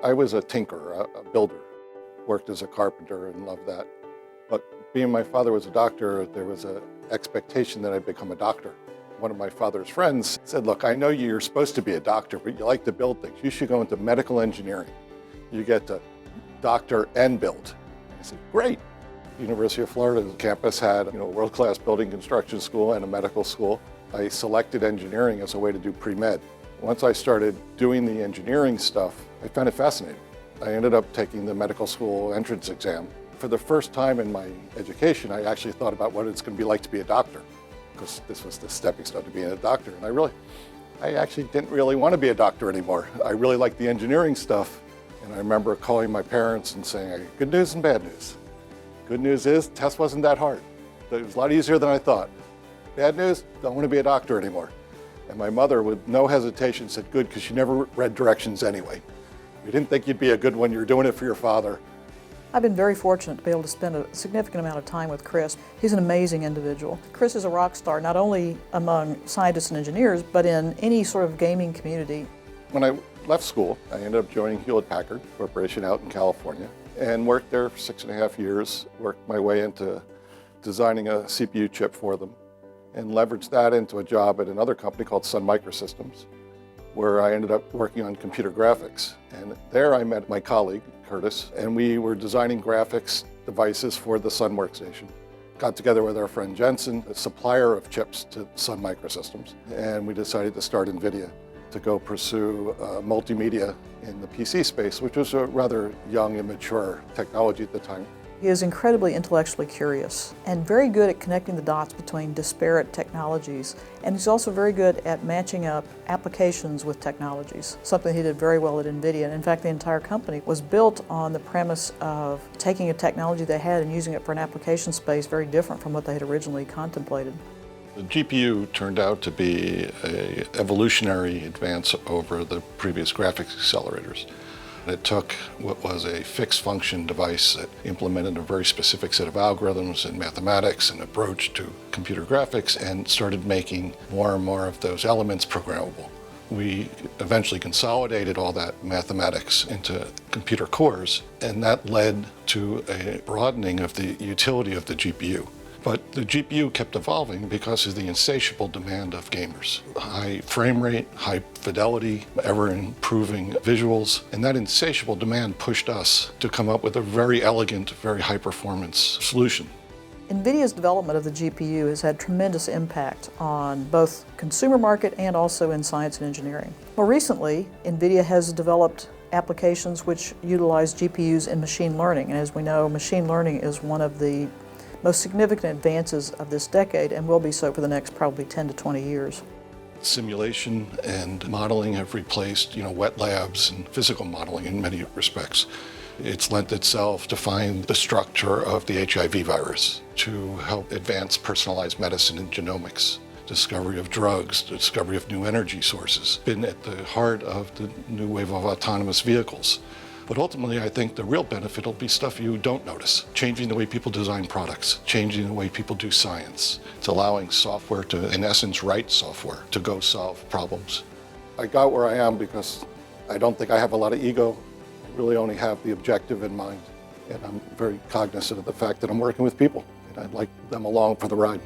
I was a tinker, a builder, worked as a carpenter and loved that. But being my father was a doctor, there was an expectation that I'd become a doctor. One of my father's friends said, look, I know you're supposed to be a doctor, but you like to build things. You should go into medical engineering. You get to doctor and build. I said, great. University of Florida campus had a world-class building construction school and a medical school. I selected engineering as a way to do pre-med. Once I started doing the engineering stuff, I found it fascinating. I ended up taking the medical school entrance exam. For the first time in my education, I actually thought about what it's going to be like to be a doctor, because this was the stepping stone to being a doctor. And I actually didn't really want to be a doctor anymore. I really liked the engineering stuff. And I remember calling my parents and saying, good news and bad news. Good news is, the test wasn't that hard. It was a lot easier than I thought. Bad news, don't want to be a doctor anymore. And my mother, with no hesitation, said, good, because she never read directions anyway. We didn't think you'd be a good one. You're doing it for your father. I've been very fortunate to be able to spend a significant amount of time with Chris. He's an amazing individual. Chris is a rock star, not only among scientists and engineers, but in any sort of gaming community. When I left school, I ended up joining Hewlett-Packard Corporation out in California and worked there for 6.5 years, worked my way into designing a CPU chip for them and leveraged that into a job at another company called Sun Microsystems, where I ended up working on computer graphics. And there I met my colleague, Curtis, and we were designing graphics devices for the Sun workstation. Got together with our friend Jensen, a supplier of chips to Sun Microsystems, and we decided to start NVIDIA to go pursue multimedia in the PC space, which was a rather young, immature technology at the time. He is incredibly intellectually curious and very good at connecting the dots between disparate technologies. And he's also very good at matching up applications with technologies, something he did very well at NVIDIA. And in fact, the entire company was built on the premise of taking a technology they had and using it for an application space very different from what they had originally contemplated. The GPU turned out to be an evolutionary advance over the previous graphics accelerators. It took what was a fixed function device that implemented a very specific set of algorithms and mathematics and approach to computer graphics and started making more and more of those elements programmable. We eventually consolidated all that mathematics into computer cores, and that led to a broadening of the utility of the GPU. But the GPU kept evolving because of the insatiable demand of gamers. High frame rate, high fidelity, ever-improving visuals, and that insatiable demand pushed us to come up with a very elegant, very high-performance solution. NVIDIA's development of the GPU has had tremendous impact on both consumer market and also in science and engineering. More recently, NVIDIA has developed applications which utilize GPUs in machine learning, and as we know, machine learning is one of the most significant advances of this decade and will be so for the next probably 10 to 20 years. Simulation and modeling have replaced, wet labs and physical modeling in many respects. It's lent itself to find the structure of the HIV virus, to help advance personalized medicine and genomics, discovery of drugs, discovery of new energy sources, been at the heart of the new wave of autonomous vehicles. But ultimately, I think the real benefit will be stuff you don't notice. Changing the way people design products, changing the way people do science. It's allowing software to, in essence, write software to go solve problems. I got where I am because I don't think I have a lot of ego. I really only have the objective in mind. And I'm very cognizant of the fact that I'm working with people, and I'd like them along for the ride.